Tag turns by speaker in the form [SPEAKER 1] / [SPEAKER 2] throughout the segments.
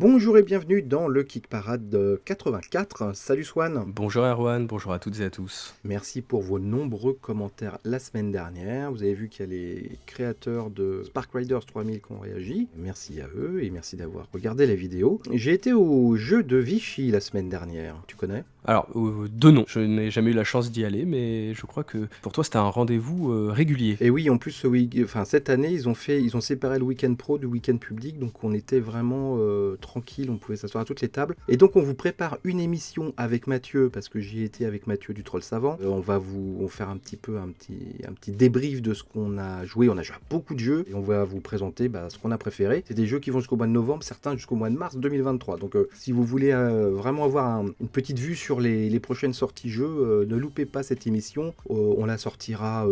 [SPEAKER 1] Bonjour et bienvenue dans le Kick Parade 84. Salut Swan.
[SPEAKER 2] Bonjour Erwan, bonjour à toutes et à tous.
[SPEAKER 1] Merci pour vos nombreux commentaires la semaine dernière. Vous avez vu qu'il y a les créateurs de Spark Riders 3000 qui ont réagi. Merci à eux et merci d'avoir regardé la vidéo. J'ai été au jeu de Vichy la semaine dernière. Tu connais ?
[SPEAKER 2] Alors, deux noms, je n'ai jamais eu la chance d'y aller, mais je crois que pour toi c'était un rendez-vous régulier.
[SPEAKER 1] Et oui, en plus, cette année, ils ont séparé le week-end pro du week-end public, donc on était vraiment tranquille, on pouvait s'asseoir à toutes les tables. Et donc on vous prépare une émission avec Mathieu, parce que j'y étais avec Mathieu du Troll Savant. On va vous faire un petit débrief de ce qu'on a joué. On a joué à beaucoup de jeux, et on va vous présenter ce qu'on a préféré. C'est des jeux qui vont jusqu'au mois de novembre, certains jusqu'au mois de mars 2023. Donc si vous voulez vraiment avoir une petite vue sur les prochaines sorties jeux, ne loupez pas cette émission. On la sortira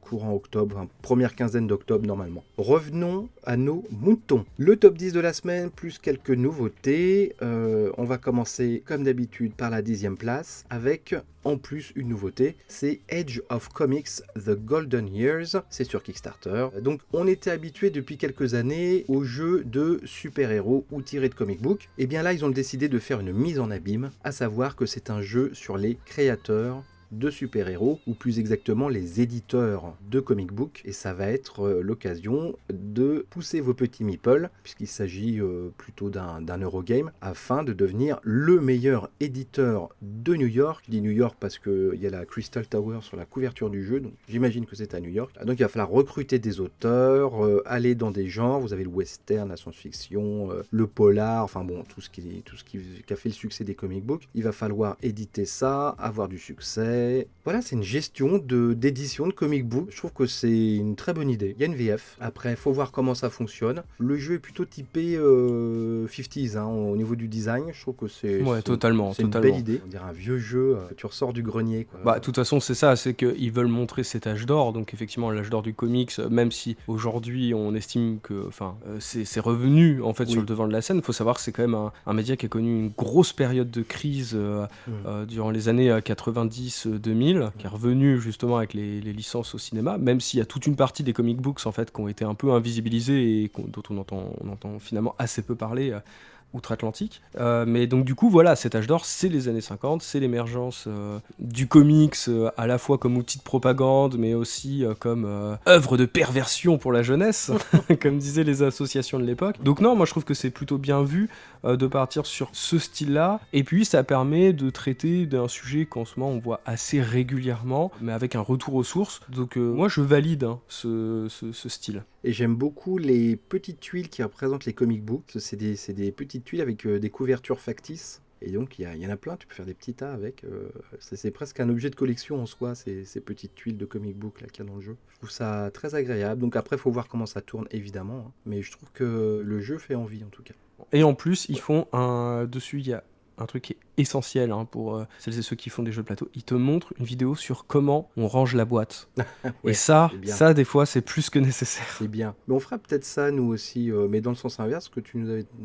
[SPEAKER 1] courant octobre, première quinzaine d'octobre normalement. Revenons à nos moutons. Le top 10 de la semaine, plus quelques nouveautés. On va commencer comme d'habitude par la 10e place avec en plus une nouveauté, c'est Age of Comics The Golden Years, c'est sur Kickstarter. Donc on était habitué depuis quelques années aux jeux de super-héros ou tirés de comic book. Et bien là ils ont décidé de faire une mise en abîme, à savoir que c'est un jeu sur les créateurs de super-héros, ou plus exactement les éditeurs de comic book, et ça va être l'occasion de pousser vos petits meeples, puisqu'il s'agit plutôt d'un Eurogame, afin de devenir le meilleur éditeur de New York. Je dis New York parce qu'il y a la Crystal Tower sur la couverture du jeu, donc j'imagine que c'est à New York. Donc il va falloir recruter des auteurs, aller dans des genres, vous avez le western, la science-fiction, le polar, enfin bon, tout ce qui a fait le succès des comic books. Il va falloir éditer ça, avoir du succès. Voilà, c'est une gestion d'édition de comic book. Je trouve que c'est une très bonne idée. Il y a une VF. Après, il faut voir comment ça fonctionne. Le jeu est plutôt typé 50s au niveau du design. Je trouve que c'est
[SPEAKER 2] Totalement.
[SPEAKER 1] une belle idée. On dirait un vieux jeu. Tu ressors du grenier, quoi.
[SPEAKER 2] De toute façon, c'est ça, c'est qu'ils veulent montrer cet âge d'or, donc effectivement l'âge d'or du comics, même si aujourd'hui on estime que c'est revenu en fait sur le devant de la scène. Il faut savoir que c'est quand même un média qui a connu une grosse période de crise durant les années 90-2000, qui est revenu justement avec les licences au cinéma, même s'il y a toute une partie des comic books en fait qui ont été un peu invisibilisés et dont on entend finalement assez peu parler outre-Atlantique. Mais donc du coup, voilà, cet âge d'or, c'est les années 50, c'est l'émergence du comics à la fois comme outil de propagande, mais aussi comme œuvre de perversion pour la jeunesse, comme disaient les associations de l'époque. Donc non, moi je trouve que c'est plutôt bien vu de partir sur ce style-là, et puis ça permet de traiter d'un sujet qu'en ce moment on voit assez régulièrement, mais avec un retour aux sources. Donc moi je valide ce style.
[SPEAKER 1] Et j'aime beaucoup les petites tuiles qui représentent les comic books. C'est des petites tuiles avec des couvertures factices. Et donc, il y en a plein, tu peux faire des petits tas avec. C'est presque un objet de collection en soi, ces petites tuiles de comic book là, qu'il y a dans le jeu. Je trouve ça très agréable. Donc après, il faut voir comment ça tourne, évidemment. Mais je trouve que le jeu fait envie, en tout cas.
[SPEAKER 2] Et en plus, ils font dessus, il y a un truc qui est essentiel pour celles et ceux qui font des jeux de plateau. Ils te montrent une vidéo sur comment on range la boîte.
[SPEAKER 1] Ouais,
[SPEAKER 2] et ça des fois, c'est plus que nécessaire.
[SPEAKER 1] C'est bien. Mais on fera peut-être ça, nous aussi, mais dans le sens inverse, que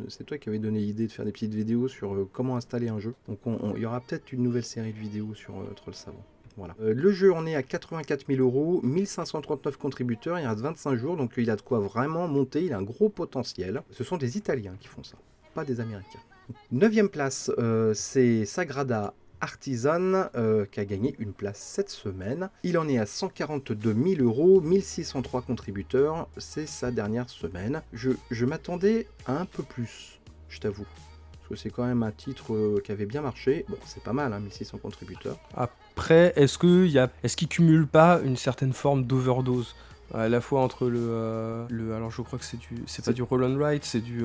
[SPEAKER 1] c'est toi qui avais donné l'idée de faire des petites vidéos sur comment installer un jeu. Donc il y aura peut-être une nouvelle série de vidéos sur Troll Savant. Voilà. Le jeu en est à 84 000 €, 1539 contributeurs, il reste 25 jours, donc il a de quoi vraiment monter, il a un gros potentiel. Ce sont des Italiens qui font ça, pas des Américains. 9e place, c'est Sagrada Artisan qui a gagné une place cette semaine. Il en est à 142 000 €, 1603 contributeurs, c'est sa dernière semaine. Je m'attendais à un peu plus, je t'avoue. Parce que c'est quand même un titre qui avait bien marché. Bon, c'est pas mal, 1600 contributeurs.
[SPEAKER 2] Après, est-ce qu'il cumule pas une certaine forme d'overdose à la fois entre alors je crois que c'est pas du roll and write, c'est du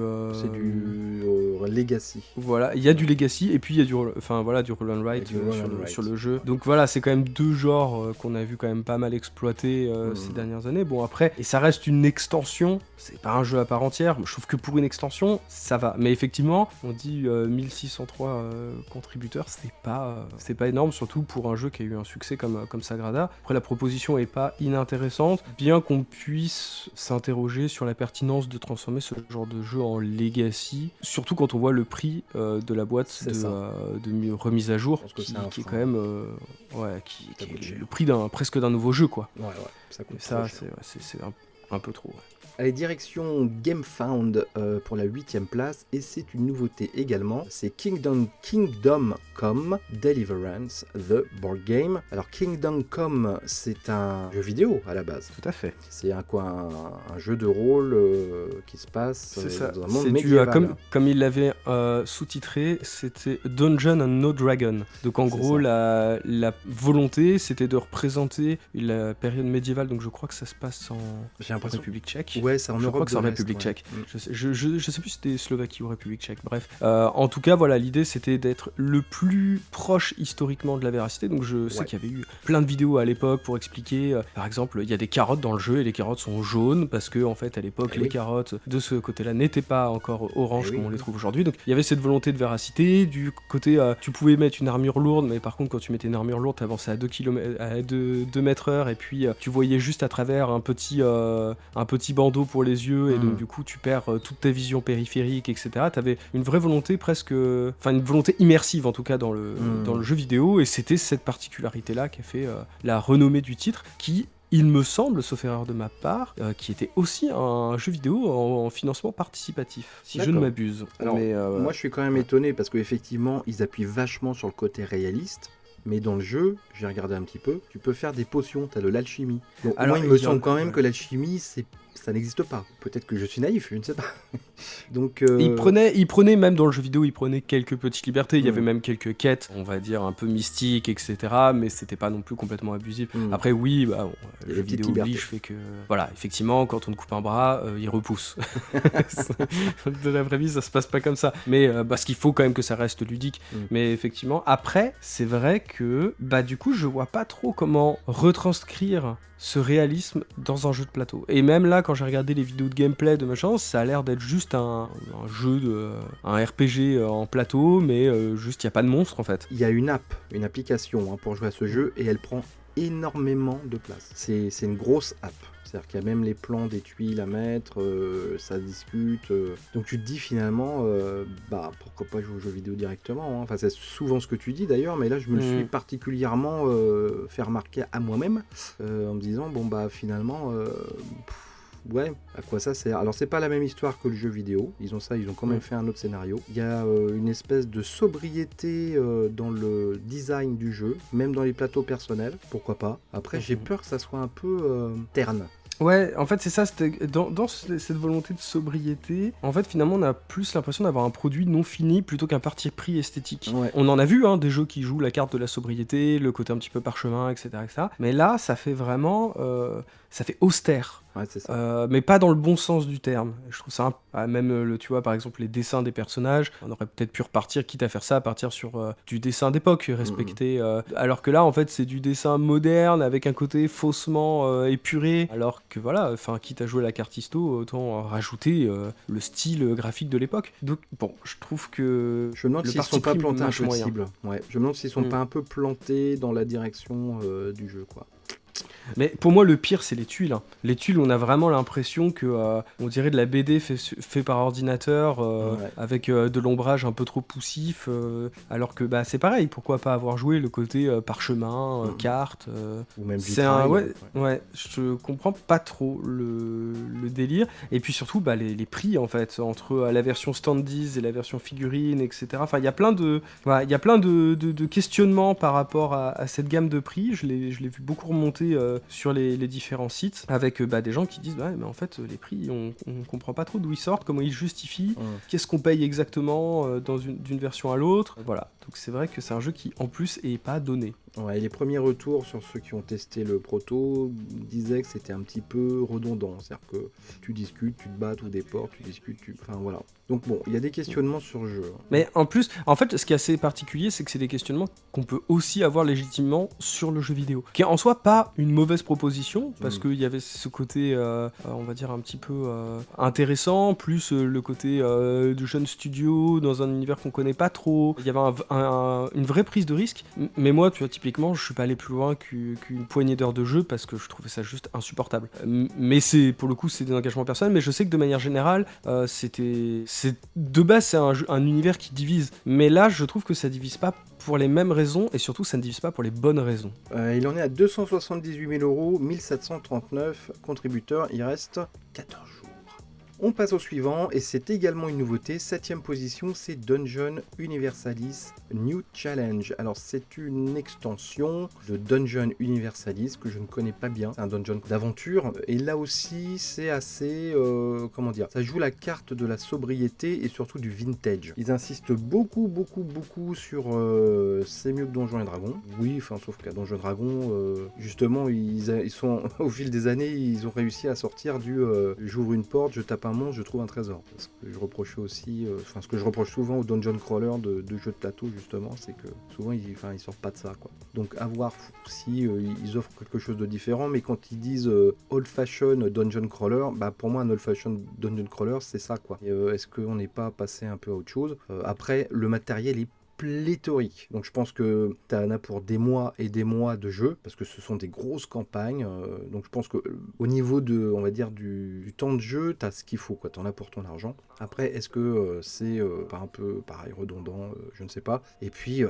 [SPEAKER 1] legacy.
[SPEAKER 2] Voilà, il y a du legacy et puis il y a du roll and write sur le jeu. Donc voilà, c'est quand même deux genres qu'on a vu quand même pas mal exploiter ces dernières années. Bon après, et ça reste une extension, c'est pas un jeu à part entière. Je trouve que pour une extension, ça va. Mais effectivement, on dit 1603 contributeurs, c'est pas énorme, surtout pour un jeu qui a eu un succès comme Sagrada. Après, la proposition est pas inintéressante, bien qu'on puisse s'interroger sur la pertinence de transformer ce genre de jeu en legacy, surtout quand on voit le prix de la boîte de remise à jour, qui est quand même qui est le prix presque d'un nouveau jeu, quoi.
[SPEAKER 1] Ouais, ça coûte
[SPEAKER 2] ça c'est un peu trop. Ouais.
[SPEAKER 1] Allez, direction GameFound pour la 8ème place, et c'est une nouveauté également, c'est Kingdom Come Deliverance, The Board Game. Alors Kingdom Come, c'est un jeu vidéo à la base.
[SPEAKER 2] Tout à fait.
[SPEAKER 1] C'est un jeu de rôle qui se passe dans un monde médiéval.
[SPEAKER 2] Comme il l'avait sous-titré, c'était Dungeon and No Dragon. Donc en gros, la volonté, c'était de représenter la période médiévale. Donc je crois que ça se passe en République tchèque.
[SPEAKER 1] Ouais, c'est en
[SPEAKER 2] je
[SPEAKER 1] Europe
[SPEAKER 2] crois que c'est en
[SPEAKER 1] de l'Est,
[SPEAKER 2] République
[SPEAKER 1] ouais.
[SPEAKER 2] tchèque. Je sais plus si c'était Slovaquie ou République tchèque. Bref. En tout cas, voilà, l'idée c'était d'être le plus proche historiquement de la véracité. Donc je sais qu'il y avait eu plein de vidéos à l'époque pour expliquer. Par exemple, il y a des carottes dans le jeu et les carottes sont jaunes parce que en fait à l'époque les carottes de ce côté-là n'étaient pas encore orange comme on les trouve aujourd'hui. Donc il y avait cette volonté de véracité. Du côté, tu pouvais mettre une armure lourde, mais par contre quand tu mettais une armure lourde, t'avançais à 2 mètres heure et puis tu voyais juste à travers un petit bandeau pour les yeux et donc du coup tu perds toute ta vision périphérique, etc. T'avais une vraie volonté une volonté immersive en tout cas dans le jeu vidéo, et c'était cette particularité-là qui a fait la renommée du titre, qui, il me semble, sauf erreur de ma part, qui était aussi un jeu vidéo en financement participatif, si je ne m'abuse.
[SPEAKER 1] Alors, moi je suis quand même étonné parce qu'effectivement ils appuient vachement sur le côté réaliste. Mais dans le jeu, j'ai regardé un petit peu, tu peux faire des potions, t'as de l'alchimie. Donc alors, moi il me semble quand même que l'alchimie, ça n'existe pas. Peut-être que je suis naïf, je ne sais pas. Donc,
[SPEAKER 2] il prenait même dans le jeu vidéo, il prenait quelques petites libertés. Il y avait même quelques quêtes, on va dire un peu mystiques, etc. Mais c'était pas non plus complètement abusif. Après, oui, le jeu vidéo oblige fait que, voilà, effectivement, quand on te coupe un bras, il repousse. De la vraie vie, ça se passe pas comme ça. Mais parce qu'il faut quand même que ça reste ludique. Mais effectivement, après, c'est vrai que, du coup, je vois pas trop comment retranscrire ce réalisme dans un jeu de plateau. Et même là, quand j'ai regardé les vidéos de gameplay de machin, ça a l'air d'être juste un jeu, un RPG en plateau, mais juste il n'y a pas de monstre en fait.
[SPEAKER 1] Il y a une application pour jouer à ce jeu, et elle prend énormément de place. C'est une grosse app. C'est-à-dire qu'il y a même les plans des tuiles à mettre, ça discute. Donc tu te dis finalement, pourquoi pas jouer aux jeux vidéo directement, hein. Enfin, c'est souvent ce que tu dis d'ailleurs, mais là je me le suis particulièrement fait remarquer à moi-même, en me disant, finalement... ouais, à quoi ça sert? Alors c'est pas la même histoire que le jeu vidéo, ils ont quand même fait un autre scénario. Il y a une espèce de sobriété dans le design du jeu, même dans les plateaux personnels, pourquoi pas. Après j'ai peur que ça soit un peu terne.
[SPEAKER 2] Ouais, en fait c'est ça, dans cette volonté de sobriété, en fait finalement on a plus l'impression d'avoir un produit non fini plutôt qu'un parti pris esthétique. Ouais. On en a vu des jeux qui jouent la carte de la sobriété, le côté un petit peu parchemin, etc. Mais là ça fait vraiment, ça fait austère.
[SPEAKER 1] Ouais, c'est ça.
[SPEAKER 2] Mais pas dans le bon sens du terme. Je trouve ça même tu vois par exemple les dessins des personnages, on aurait peut-être pu repartir, quitte à faire ça, à partir sur du dessin d'époque, respecter alors que là en fait c'est du dessin moderne avec un côté faussement épuré, alors que voilà, enfin quitte à jouer la carte histo, autant rajouter le style graphique de l'époque. Donc bon, je trouve que
[SPEAKER 1] je me demande s'ils sont pas plantés un peu de cible. Ouais, je me demande s'ils sont pas un peu plantés dans la direction du jeu, quoi.
[SPEAKER 2] Mais pour moi le pire c'est les tuiles. Les tuiles, on a vraiment l'impression que on dirait de la BD fait par ordinateur avec de l'ombrage un peu trop poussif, alors que c'est pareil, pourquoi pas avoir joué le côté parchemin, carte,
[SPEAKER 1] ou même
[SPEAKER 2] ouais, je comprends pas trop le délire. Et puis surtout les prix en fait, entre la version standees et la version figurine, etc. Enfin il y a plein de questionnements par rapport à cette gamme de prix. Je l'ai vu beaucoup remonter sur les différents sites, avec des gens qui disent mais en fait les prix on comprend pas trop d'où ils sortent, comment ils justifient, qu'est-ce qu'on paye exactement d'une version à l'autre, voilà. Donc c'est vrai que c'est un jeu qui en plus est pas donné.
[SPEAKER 1] Ouais, les premiers retours sur ceux qui ont testé le proto disaient que c'était un petit peu redondant, c'est-à-dire que tu discutes, tu te bats ou des portes, tu discutes, enfin voilà. Donc bon, il y a des questionnements sur le jeu.
[SPEAKER 2] Mais en plus, en fait, ce qui est assez particulier, c'est que c'est des questionnements qu'on peut aussi avoir légitimement sur le jeu vidéo, qui est en soi pas une mauvaise proposition, parce qu'il y avait ce côté, on va dire un petit peu intéressant, plus le côté du jeune studio dans un univers qu'on connaît pas trop. Il y avait une vraie prise de risque, mais moi, tu vois, typiquement, je suis pas allé plus loin qu'une poignée d'heures de jeu parce que je trouvais ça juste insupportable. Mais pour le coup, c'est des engagements personnels, mais je sais que de manière générale, de base, c'est un univers qui divise. Mais là, je trouve que ça divise pas pour les mêmes raisons, et surtout, ça ne divise pas pour les bonnes raisons.
[SPEAKER 1] Il en est à 278 000 €, 1739 contributeurs, il reste 14 jours. On passe au suivant, et c'est également une nouveauté. 7ème position, c'est Dungeon Universalis New Challenge. Alors, c'est une extension de Dungeon Universalis que je ne connais pas bien. C'est un dungeon d'aventure. Et là aussi, c'est assez... comment dire, ça joue la carte de la sobriété et surtout du vintage. Ils insistent beaucoup sur c'est mieux que Donjons et Dragons. Oui, enfin, sauf qu'à Donjons et Dragons, justement, ils sont au fil des années, ils ont réussi à sortir du j'ouvre une porte, je tape un monstre, je trouve un trésor. Ce que je reprochais aussi, ce que je reproche souvent aux dungeon crawlers de jeux de plateau, justement, c'est que souvent ils sortent pas de ça, quoi. Donc à voir si ils offrent quelque chose de différent, mais quand ils disent old fashion dungeon crawler, bah pour moi un old fashion dungeon crawler c'est ça, quoi. Et, est-ce qu'on n'est pas passé un peu à autre chose? Après, le matériel est pléthorique. Donc je pense que tu en as pour des mois et des mois de jeu, parce que ce sont des grosses campagnes. Donc je pense que au niveau de, on va dire, du temps de jeu, tu as ce qu'il faut, quoi. Tu en as pour ton argent. Après, est-ce que c'est pas un peu pareil, redondant, je ne sais pas. Et puis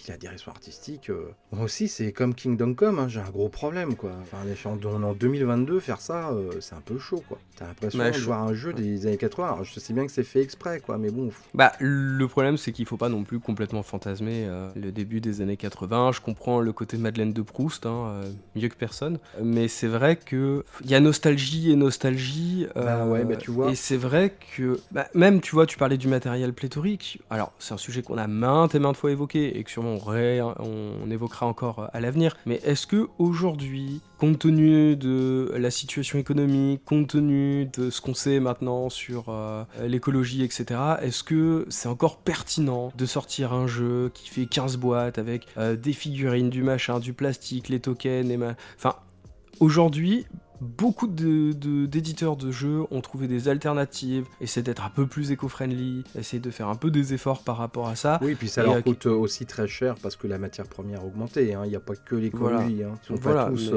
[SPEAKER 1] la direction artistique, moi aussi, c'est comme Kingdom Come, hein, j'ai un gros problème, quoi. Enfin, en 2022, faire ça, c'est un peu chaud, quoi. T'as l'impression de voir un jeu des années 80. Alors, je sais bien que c'est fait exprès, quoi, mais bon.
[SPEAKER 2] Bah, le problème, c'est qu'il faut pas non plus complètement fantasmer le début des années 80. Je comprends le côté Madeleine de Proust, mieux que personne. Mais c'est vrai que il y a nostalgie et nostalgie.
[SPEAKER 1] Bah ouais, bah tu vois.
[SPEAKER 2] Et c'est vrai que, même, tu vois, tu parlais du matériel pléthorique. Alors, c'est un sujet qu'on a maintes et maintes fois évoqué et que sûrement on évoquera encore à l'avenir. Mais est-ce que aujourd'hui, compte tenu de la situation économique, compte tenu de ce qu'on sait maintenant sur l'écologie, etc., est-ce que c'est encore pertinent de sortir un jeu qui fait 15 boîtes avec des figurines, du machin, du plastique, les tokens, enfin, aujourd'hui, beaucoup d'éditeurs de jeux ont trouvé des alternatives, essaient d'être un peu plus éco-friendly, essaient de faire un peu des efforts par rapport à ça.
[SPEAKER 1] Oui, puis ça leur coûte aussi très cher parce que la matière première a augmenté. Il n'y a pas que l'écologie. Ils sont pas tous...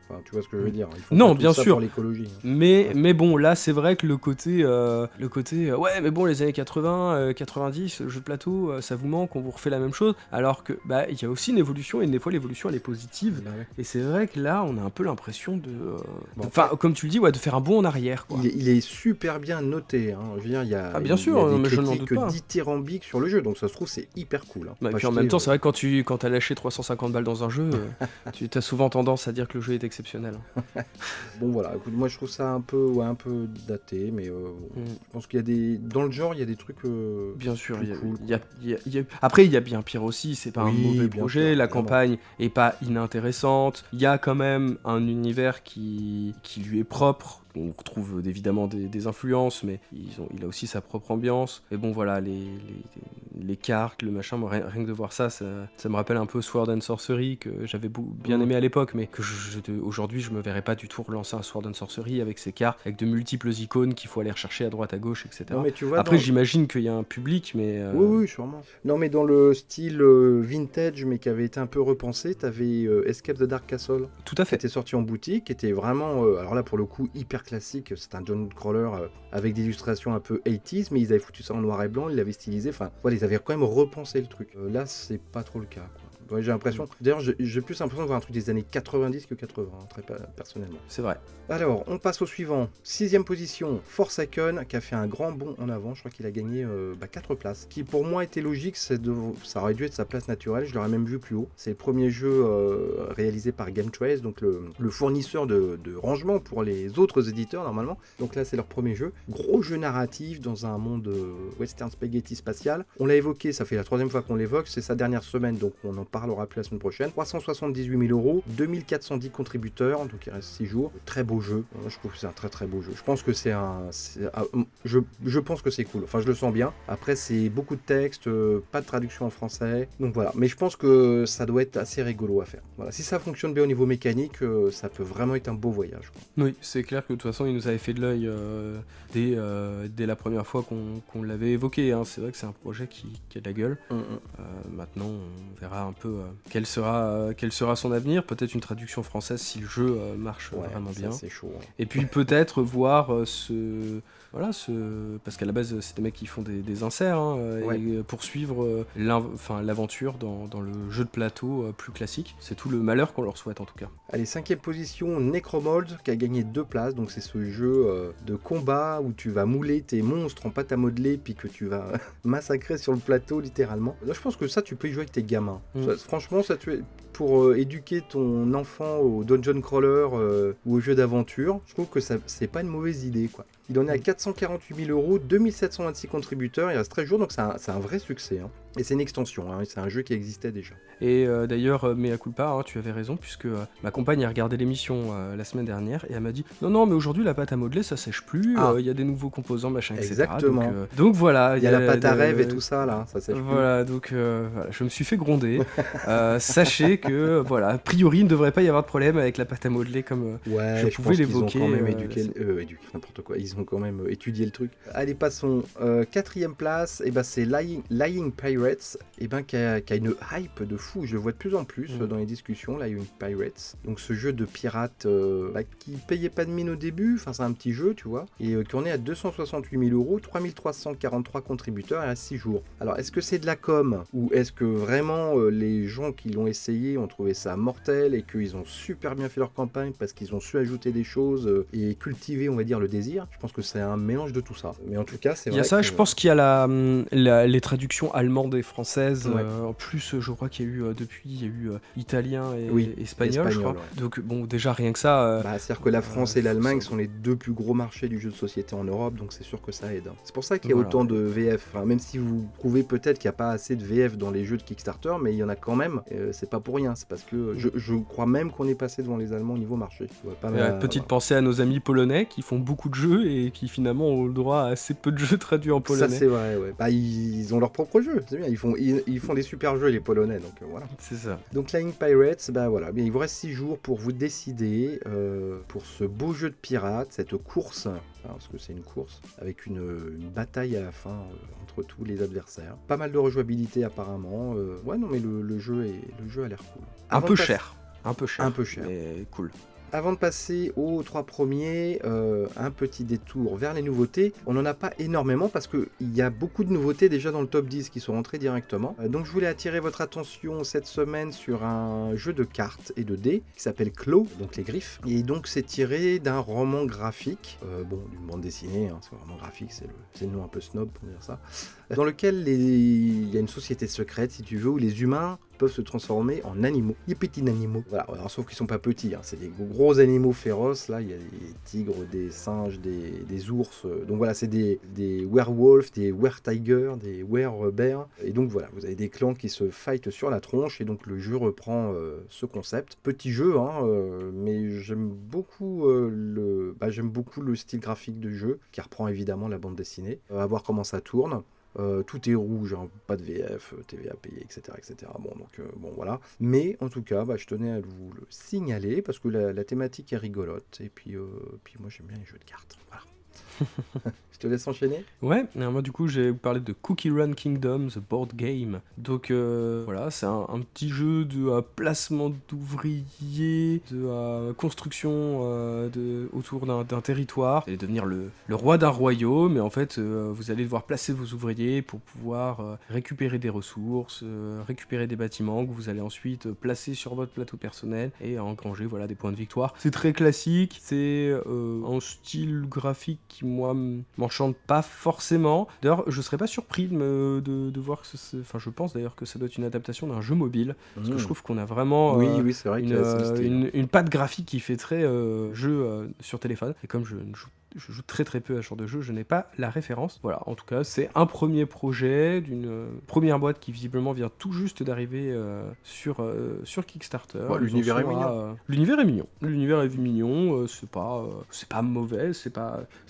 [SPEAKER 1] Enfin, tu vois ce que je veux dire. Ils font
[SPEAKER 2] non,
[SPEAKER 1] pas
[SPEAKER 2] bien
[SPEAKER 1] tout ça
[SPEAKER 2] sûr.
[SPEAKER 1] pour l'écologie.
[SPEAKER 2] Mais bon, là, c'est vrai que le côté ouais, mais bon, les années 80, 90, le jeu de plateau, ça vous manque, on vous refait la même chose. Alors que, il y a aussi une évolution, et des fois, l'évolution, elle est positive.
[SPEAKER 1] Bah ouais.
[SPEAKER 2] Et c'est vrai que là, on a un peu l'impression enfin, comme tu le dis, de faire un bond en arrière, quoi.
[SPEAKER 1] Il est super bien noté. Hein. Je veux dire, il y a
[SPEAKER 2] bien sûr,
[SPEAKER 1] des
[SPEAKER 2] mais je n'en
[SPEAKER 1] critiques
[SPEAKER 2] doute pas.
[SPEAKER 1] dithyrambiques sur le jeu, donc ça se trouve, c'est hyper cool. Hein.
[SPEAKER 2] Et puis en même temps, c'est vrai que quand t'as lâché 350 balles dans un jeu, tu as souvent tendance à dire que le jeu est exceptionnel.
[SPEAKER 1] Bon voilà, écoute, moi je trouve ça un peu daté, mais je pense qu'il y a des... Dans le genre, il y a des trucs
[SPEAKER 2] bien sûr,
[SPEAKER 1] cool.
[SPEAKER 2] Après, il y a bien pire aussi, c'est pas un mauvais projet,
[SPEAKER 1] sûr,
[SPEAKER 2] la campagne est pas inintéressante, il y a quand même un univers qui lui est propre. On retrouve évidemment des influences, mais il a aussi sa propre ambiance. Et bon, voilà, les cartes, le machin, moi, rien que de voir ça me rappelle un peu Sword and Sorcery, que j'avais bien aimé à l'époque, mais que aujourd'hui, je me verrais pas du tout relancer un Sword and Sorcery avec ses cartes, avec de multiples icônes qu'il faut aller rechercher à droite, à gauche, etc.
[SPEAKER 1] Non, mais tu vois,
[SPEAKER 2] après, j'imagine qu'il y a un public, mais...
[SPEAKER 1] Oui, sûrement. Non, mais dans le style vintage, mais qui avait été un peu repensé, t'avais Escape the Dark Castle.
[SPEAKER 2] Tout à fait.
[SPEAKER 1] Qui était sorti en boutique, qui était vraiment, alors là, pour le coup, hyper classique. C'est un dungeon crawler avec des illustrations un peu 80s, mais ils avaient foutu ça en noir et blanc, ils l'avaient stylisé. Enfin, voilà, ils avaient quand même repensé le truc. Là, c'est pas trop le cas, quoi. Ouais, j'ai l'impression. D'ailleurs, j'ai plus l'impression de voir un truc des années 90 que 80, très personnellement.
[SPEAKER 2] C'est vrai. Alors,
[SPEAKER 1] on passe au suivant. 6ème position, Forsaken, qui a fait un grand bond en avant. Je crois qu'il a gagné 4 places. Qui pour moi était logique, ça aurait dû être sa place naturelle. Je l'aurais même vu plus haut. C'est le premier jeu réalisé par Game Trace, donc le fournisseur de rangement pour les autres éditeurs normalement. Donc là, c'est leur premier jeu. Gros jeu narratif dans un monde western spaghetti spatial. On l'a évoqué, ça fait la 3e fois qu'on l'évoque. C'est sa dernière semaine, donc on en parlera plus la semaine prochaine. 378 000 €, 2410 contributeurs, donc il reste 6 jours. Très beau jeu. Moi, je trouve que c'est un très très beau jeu. Je pense que je pense que c'est cool. Enfin, je le sens bien. Après, c'est beaucoup de texte, pas de traduction en français. Donc voilà. Mais je pense que ça doit être assez rigolo à faire. Voilà. Si ça fonctionne bien au niveau mécanique, ça peut vraiment être un beau voyage, quoi.
[SPEAKER 2] Oui, c'est clair que de toute façon, il nous avait fait de l'œil dès la première fois qu'on l'avait évoqué. Hein. C'est vrai que c'est un projet qui a de la gueule. Maintenant, on verra un peu peu quel sera son avenir. Peut-être une traduction française si le jeu marche vraiment bien.
[SPEAKER 1] C'est chaud. Hein.
[SPEAKER 2] Et puis peut-être voir parce qu'à la base c'est des mecs qui font des inserts et poursuivre l'aventure dans le jeu de plateau plus classique. C'est tout le malheur qu'on leur souhaite en tout cas.
[SPEAKER 1] Allez, 5e position, Necromold qui a gagné 2 places. Donc c'est ce jeu de combat où tu vas mouler tes monstres en pâte à modeler puis que tu vas massacrer sur le plateau littéralement. Là, je pense que ça tu peux y jouer avec tes gamins. Ça, franchement, ça pour éduquer ton enfant au dungeon crawler ou au jeu d'aventure, je trouve que c'est pas une mauvaise idée quoi. Il en est à 448 000 €, 2726 contributeurs, il reste 13 jours, donc c'est un vrai succès. Hein. Et c'est une extension, hein, c'est un jeu qui existait déjà.
[SPEAKER 2] Et d'ailleurs, mea culpa, tu avais raison, puisque ma compagne a regardé l'émission la semaine dernière, et elle m'a dit « Non, mais aujourd'hui, la pâte à modeler, ça sèche plus, il y a des nouveaux composants, machin, etc. »
[SPEAKER 1] Exactement.
[SPEAKER 2] Donc voilà.
[SPEAKER 1] Il y a la pâte à rêve et tout ça, là, ça sèche plus.
[SPEAKER 2] Voilà, donc voilà, je me suis fait gronder. Sachez que, voilà, a priori, il ne devrait pas y avoir de problème avec la pâte à modeler comme je pouvais l'évoquer.
[SPEAKER 1] Ils ont quand même éduqué n'importe quoi, ils ont quand même étudié le truc. Allez, passons. 4e place, et c'est Lying Pirates, qui a une hype de fou. Je le vois de plus en plus dans les discussions, Lying Pirates. Donc ce jeu de pirates qui payait pas de mine au début, enfin c'est un petit jeu, tu vois, et qui en est à 268 000 €, 3343 contributeurs et à 6 jours. Alors est-ce que c'est de la com, ou est-ce que vraiment les gens qui l'ont essayé ont trouvé ça mortel et qu'ils ont super bien fait leur campagne parce qu'ils ont su ajouter des choses et cultiver, on va dire, le désir? Je pense que c'est un mélange de tout ça. Mais en tout cas, c'est vrai.
[SPEAKER 2] Il y a ça, je pense qu'il y a les traductions allemandes et françaises. En plus, je crois qu'il y a eu italien et espagnol, je crois. Ouais. Donc bon, déjà rien que ça.
[SPEAKER 1] C'est-à-dire que la France et l'Allemagne sont les 2 plus gros marchés du jeu de société en Europe, donc c'est sûr que ça aide. C'est pour ça qu'il y a autant de VF. Enfin, même si vous trouvez peut-être qu'il n'y a pas assez de VF dans les jeux de Kickstarter, mais il y en a quand même. C'est pas pour rien. C'est parce que je crois même qu'on est passé devant les Allemands au niveau marché.
[SPEAKER 2] Petite pensée à nos amis polonais qui font beaucoup de jeux et qui finalement ont le droit à assez peu de jeux traduits en polonais.
[SPEAKER 1] Ça c'est vrai, ouais. Ils ont leur propre jeu, c'est bien. Ils font des super jeux les Polonais, donc voilà.
[SPEAKER 2] C'est ça.
[SPEAKER 1] Donc Lying Pirates, voilà. Bien, il vous reste 6 jours pour vous décider pour ce beau jeu de pirates, cette course, parce que c'est une course, avec une bataille à la fin entre tous les adversaires. Pas mal de rejouabilité apparemment. Non mais le jeu a l'air cool.
[SPEAKER 2] Un peu cher,
[SPEAKER 1] mais
[SPEAKER 2] cool.
[SPEAKER 1] Avant de passer aux 3 premiers, un petit détour vers les nouveautés. On n'en a pas énormément parce qu'il y a beaucoup de nouveautés déjà dans le top 10 qui sont rentrées directement. Donc je voulais attirer votre attention cette semaine sur un jeu de cartes et de dés qui s'appelle Claw, donc les griffes. Et donc c'est tiré d'un roman graphique, d'une bande dessinée, c'est un roman graphique, c'est le nom un peu snob pour dire ça, dans lequel il y a une société secrète, si tu veux, où les humains peuvent se transformer en animaux, des petits animaux. Voilà, alors, sauf qu'ils sont pas petits, c'est des gros animaux féroces, là, il y a des tigres, des singes, des ours, donc voilà, c'est des werewolves, des were-tigers, des were-bears, et donc voilà, vous avez des clans qui se fightent sur la tronche, et donc le jeu reprend ce concept. Petit jeu, mais j'aime beaucoup le style graphique du jeu, qui reprend évidemment la bande dessinée, à voir comment ça tourne. Tout est rouge, pas de VF, TVA payé, etc. Voilà. Mais en tout cas, je tenais à vous le signaler parce que la thématique est rigolote. Et puis moi, j'aime bien les jeux de cartes. Voilà. Je te laisse enchaîner.
[SPEAKER 2] Ouais, moi du coup, je vais vous parler de Cookie Run Kingdom, The Board Game. Donc voilà, c'est un petit jeu de placement d'ouvriers, de construction autour d'un territoire. Vous allez devenir le roi d'un royaume, et en fait, vous allez devoir placer vos ouvriers pour pouvoir récupérer des ressources, récupérer des bâtiments que vous allez ensuite placer sur votre plateau personnel et engranger des points de victoire. C'est très classique, c'est un style graphique qui, moi, m'enchante pas forcément. D'ailleurs, je serais pas surpris de voir que je pense d'ailleurs que ça doit être une adaptation d'un jeu mobile, parce que je trouve qu'on a vraiment
[SPEAKER 1] c'est vrai
[SPEAKER 2] une patte graphique qui fait très jeu sur téléphone, et comme je joue très très peu à ce genre de jeu, je n'ai pas la référence. Voilà, en tout cas, c'est un premier projet d'une première boîte qui visiblement vient tout juste d'arriver sur Kickstarter.
[SPEAKER 1] L'univers est mignon.
[SPEAKER 2] L'univers est mignon, c'est pas mauvais, c'est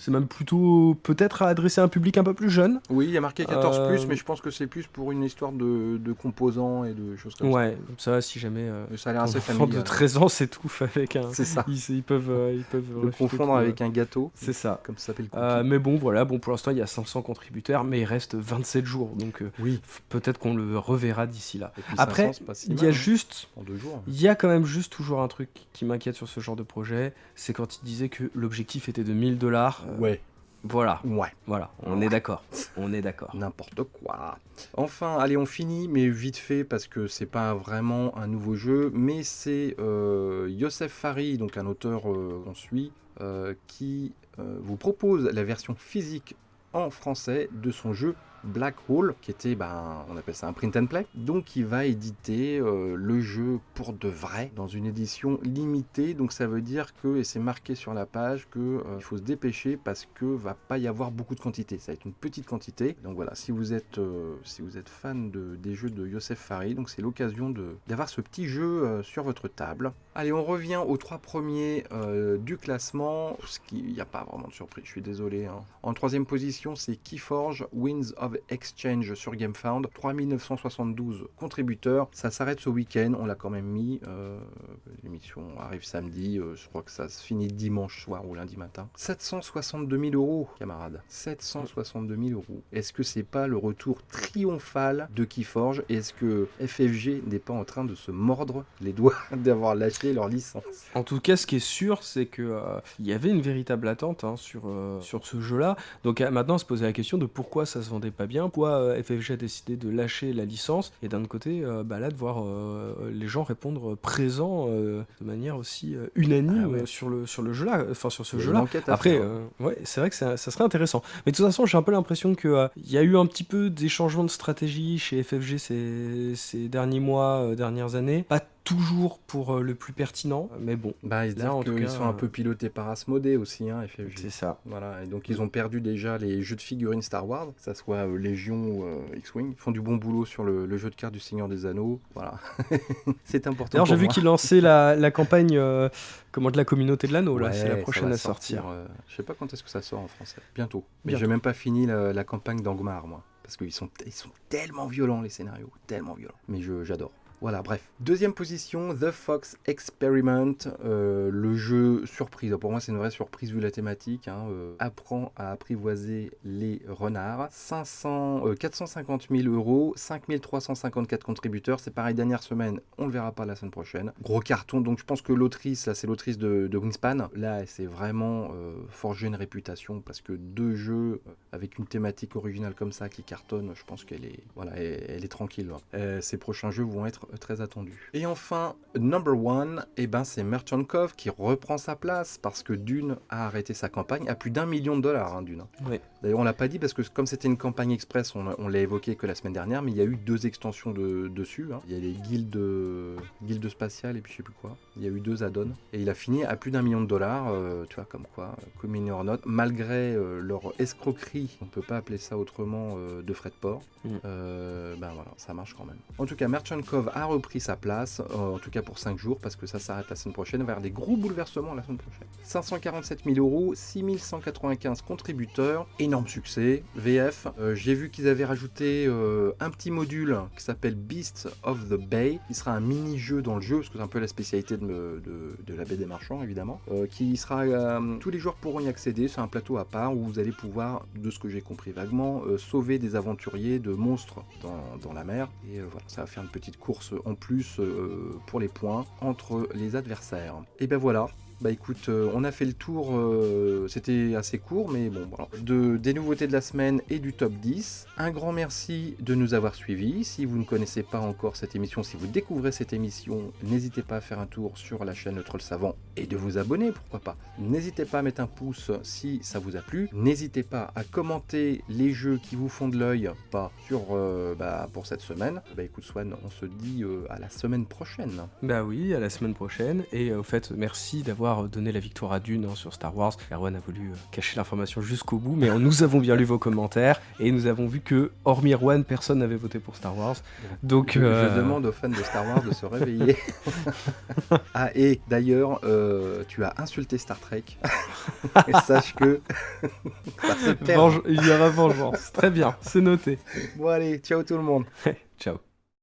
[SPEAKER 2] même plutôt peut-être à adresser à un public un peu plus jeune.
[SPEAKER 1] Oui, il y a marqué 14+, mais je pense que c'est plus pour une histoire de composants et de choses comme ça.
[SPEAKER 2] Ouais, ça, si jamais
[SPEAKER 1] ça a l'air assez
[SPEAKER 2] un enfant
[SPEAKER 1] familial.
[SPEAKER 2] de 13 ans s'étouffe avec un...
[SPEAKER 1] C'est ça.
[SPEAKER 2] Ils peuvent
[SPEAKER 1] le confondre avec un gâteau.
[SPEAKER 2] C'est ça.
[SPEAKER 1] comme ça s'appelle cookie.
[SPEAKER 2] Mais bon, voilà, bon, pour l'instant, il y a 500 contributeurs, mais il reste 27 jours, donc
[SPEAKER 1] Oui,
[SPEAKER 2] peut-être qu'on le reverra d'ici là.
[SPEAKER 1] et puis 500,
[SPEAKER 2] Après,
[SPEAKER 1] c'est pas si
[SPEAKER 2] il y
[SPEAKER 1] mal,
[SPEAKER 2] a
[SPEAKER 1] hein,
[SPEAKER 2] juste,
[SPEAKER 1] en 2 jours.
[SPEAKER 2] il y a quand même juste toujours un truc qui m'inquiète sur ce genre de projet, c'est quand il disait que l'objectif était de 1000 $.
[SPEAKER 1] Ouais,
[SPEAKER 2] Voilà,
[SPEAKER 1] ouais,
[SPEAKER 2] on est d'accord, on est d'accord.
[SPEAKER 1] n'importe quoi. Enfin, allez, on finit, mais vite fait, parce que c'est pas vraiment un nouveau jeu, mais c'est Youssef Fary, donc un auteur qu'on suit, qui vous propose la version physique en français de son jeu Black Hole, qui était, on appelle ça un print and play. Donc il va éditer le jeu pour de vrai, dans une édition limitée. Donc ça veut dire que, et c'est marqué sur la page, que il faut se dépêcher parce que va pas y avoir beaucoup de quantité. Ça va être une petite quantité. Donc voilà, si vous êtes fan des jeux de Youssef Fary, donc c'est l'occasion d'avoir ce petit jeu sur votre table. Allez, on revient aux 3 premiers du classement, parce qu'il n'y a pas vraiment de surprise, je suis désolé. Hein. En 3e position, c'est Keyforge Winds of Exchange sur GameFound, 3972 contributeurs. Ça s'arrête ce week-end, on l'a quand même mis. L'émission arrive samedi, je crois que ça se finit dimanche soir ou lundi matin. 762 000 euros, camarades. 762 000 euros. Est-ce que c'est pas le retour triomphal de Keyforge? Est-ce que FFG n'est pas en train de se mordre les doigts d'avoir lâché leur licence?
[SPEAKER 2] En tout cas, ce qui est sûr, c'est que il y avait une véritable attente sur ce jeu-là. Donc maintenant, on se posait la question de pourquoi ça se vendait pas bien, pourquoi FFG a décidé de lâcher la licence, et d'un autre côté, là, de voir les gens répondre présents de manière aussi unanime sur le jeu-là, enfin sur ce jeu-là. Après, ouais, c'est vrai que ça serait intéressant. Mais de toute façon, j'ai un peu l'impression que il y a eu un petit peu des changements de stratégie chez FFG ces derniers mois, dernières années. Pas toujours pour le plus pertinent, mais bon.
[SPEAKER 1] Ils disent qu'ils sont un peu pilotés par Asmodée aussi, hein, FFG.
[SPEAKER 2] C'est ça.
[SPEAKER 1] Voilà, et donc ils ont perdu déjà les jeux de figurines Star Wars, que ça soit Légion ou X-Wing. Ils font du bon boulot sur le jeu de cartes du Seigneur des Anneaux. Voilà. C'est important.
[SPEAKER 2] D'ailleurs, j'ai vu qu'ils lançaient la campagne de la communauté de l'anneau, là.
[SPEAKER 1] Ouais,
[SPEAKER 2] c'est la prochaine à
[SPEAKER 1] sortir.
[SPEAKER 2] sortir.
[SPEAKER 1] Je sais pas quand est-ce que ça sort en français. Bientôt. Mais
[SPEAKER 2] Bientôt.
[SPEAKER 1] j'ai même pas fini la campagne d'Angmar, moi. Parce qu'ils sont tellement violents, les scénarios. Tellement violents. Mais j'adore. Voilà, bref. 2e position, The Fox Experiment, le jeu surprise. Pour moi, c'est une vraie surprise vu la thématique. Apprends à apprivoiser les renards. 450 000 euros, 5354 contributeurs. C'est pareil, dernière semaine, on le verra pas la semaine prochaine. Gros carton, donc je pense que l'autrice, là, c'est l'autrice de Wingspan. Là, elle s'est vraiment forgé une réputation parce que 2 jeux avec une thématique originale comme ça qui cartonne, je pense qu'elle est, elle est tranquille. Ses prochains jeux vont être très attendu. Et enfin, number 1, c'est Merchant Cove qui reprend sa place parce que Dune a arrêté sa campagne à plus d'1 million de dollars, Dune.
[SPEAKER 2] Oui.
[SPEAKER 1] D'ailleurs, on l'a pas dit parce que comme c'était une campagne express, on l'a évoqué que la semaine dernière, mais il y a eu 2 extensions dessus. Il y a les guildes spatiales et puis je sais plus quoi. Il y a eu 2 add-ons et il a fini à plus d'1 million de dollars. Tu vois, comme quoi, coming or not, malgré leur escroquerie, on peut pas appeler ça autrement, de frais de port. Voilà, ça marche quand même. En tout cas, Merchant Cove a repris sa place, en tout cas pour 5 jours, parce que ça s'arrête la semaine prochaine, vers des gros bouleversements la semaine prochaine. 547 000 euros, 6195 contributeurs, énorme succès, VF. J'ai vu qu'ils avaient rajouté un petit module qui s'appelle Beasts of the Bay, qui sera un mini-jeu dans le jeu, parce que c'est un peu la spécialité de la baie des marchands, évidemment, qui sera tous les joueurs pourront y accéder, c'est un plateau à part où vous allez pouvoir, de ce que j'ai compris vaguement, sauver des aventuriers de monstres dans la mer, et voilà, ça va faire une petite course en plus pour les points entre les adversaires. Et ben voilà. Écoute, on a fait le tour, c'était assez court, mais bon, voilà, des nouveautés de la semaine et du top 10. Un grand merci de nous avoir suivis. Si vous ne connaissez pas encore cette émission, si vous découvrez cette émission, n'hésitez pas à faire un tour sur la chaîne Le Troll Savant et de vous abonner, pourquoi pas. N'hésitez pas à mettre un pouce si ça vous a plu. N'hésitez pas à commenter les jeux qui vous font de l'œil, pas sur, pour cette semaine. Écoute Swan, on se dit à la semaine prochaine.
[SPEAKER 2] Oui, à la semaine prochaine. Et au fait, merci d'avoir donné la victoire à Dune sur Star Wars. Erwan a voulu cacher l'information jusqu'au bout, mais nous avons bien lu vos commentaires et nous avons vu que, hormis Erwan, personne n'avait voté pour Star Wars. Donc,
[SPEAKER 1] je demande aux fans de Star Wars de se réveiller. Ah, et d'ailleurs, tu as insulté Star Trek. Et sache que ça se perd.
[SPEAKER 2] Il y aura vengeance. Très bien, c'est noté.
[SPEAKER 1] Bon allez, ciao tout le monde.
[SPEAKER 2] Ciao.